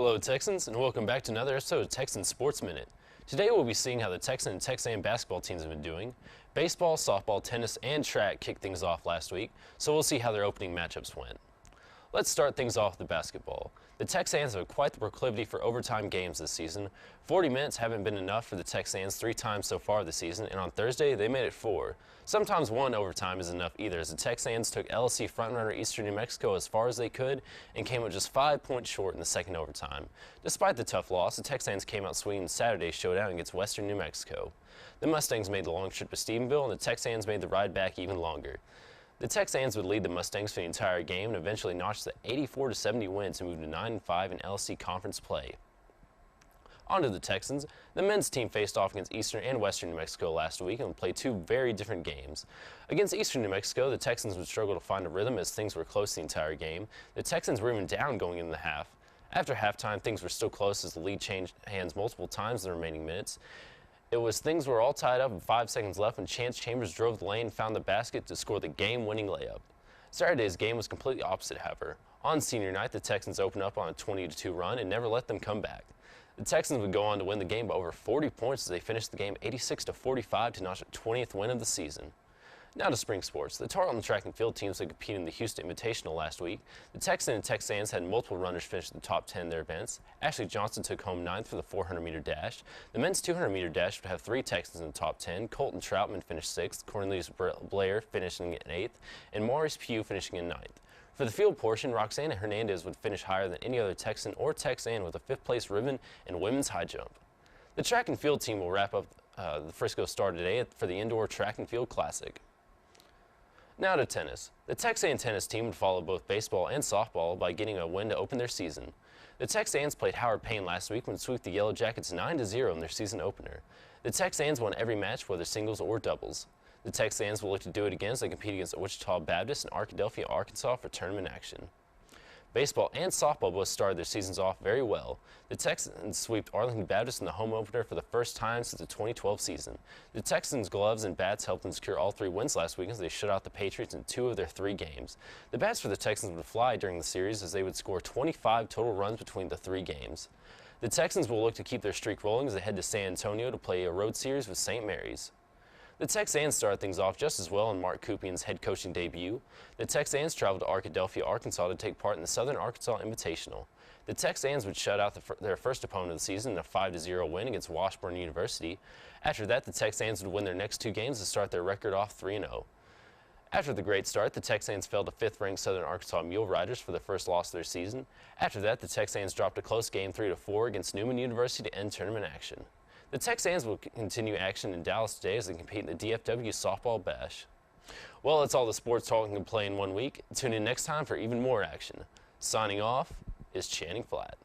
Hello Texans, and welcome back to another episode of Texan Sports Minute. Today we'll be seeing how the Texan and Texan basketball teams have been doing. Baseball, softball, tennis, and track kicked things off last week, so we'll see how their opening matchups went. Let's start things off with basketball. The Texans have quite the proclivity for overtime games this season. 40 minutes haven't been enough for the Texans 3 times so far this season, and on Thursday they made it 4. Sometimes one overtime is enough either, as the Texans took LSC frontrunner Eastern New Mexico as far as they could and came up just 5 points short in the second overtime. Despite the tough loss, the Texans came out swinging Saturday's showdown against Western New Mexico. The Mustangs made the long trip to Stephenville, and the Texans made the ride back even longer. The Texans would lead the Mustangs for the entire game and eventually notched the 84-70 win to move to 9-5 in LSC conference play. On to the Texans. The men's team faced off against Eastern and Western New Mexico last week and played 2 very different games. Against Eastern New Mexico, the Texans would struggle to find a rhythm as things were close the entire game. The Texans were even down going into the half. After halftime, things were still close as the lead changed hands multiple times in the remaining minutes. Things were all tied up with 5 seconds left when Chance Chambers drove the lane and found the basket to score the game-winning layup. Saturday's game was completely opposite, however. On senior night, the Texans opened up on a 20-2 run and never let them come back. The Texans would go on to win the game by over 40 points as they finished the game 86-45 to notch a 20th win of the season. Now to spring sports. The Tarleton track and field teams that competed in the Houston Invitational last week. The Texan and Texans had multiple runners finish in the top 10 in their events. Ashley Johnson took home 9th for the 400-meter dash. The men's 200-meter dash would have 3 Texans in the top 10. Colton Troutman finished 6th, Cornelius Blair finishing in 8th, and Maurice Pugh finishing in 9th. For the field portion, Roxana Hernandez would finish higher than any other Texan or Texan with a 5th-place ribbon in women's high jump. The track and field team will wrap up the Frisco Star today for the Indoor Track and Field Classic. Now to tennis. The Texan tennis team would follow both baseball and softball by getting a win to open their season. The Texans played Howard Payne last week and swept the Yellow Jackets 9-0 in their season opener. The Texans won every match, whether singles or doubles. The Texans will look to do it again as they compete against Wichita Baptist and Arkadelphia, Arkansas for tournament action. Baseball and softball both started their seasons off very well. The Texans swept Arlington Baptist in the home opener for the first time since the 2012 season. The Texans' gloves and bats helped them secure all 3 wins last week as they shut out the Patriots in 2 of their 3 games. The bats for the Texans would fly during the series as they would score 25 total runs between the 3 games. The Texans will look to keep their streak rolling as they head to San Antonio to play a road series with St. Mary's. The Texans started things off just as well in Mark Kupian's head coaching debut. The Texans traveled to Arkadelphia, Arkansas to take part in the Southern Arkansas Invitational. The Texans would shut out their first opponent of the season in a 5-0 win against Washburn University. After that, the Texans would win their next 2 games to start their record off 3-0. After the great start, the Texans fell to 5th-ranked Southern Arkansas Mule Riders for the first loss of their season. After that, the Texans dropped a close game 3-4 against Newman University to end tournament action. The Texans will continue action in Dallas today as they compete in the DFW Softball Bash. Well, that's all the sports talk we can play in 1 week. Tune in next time for even more action. Signing off is Channing Flatt.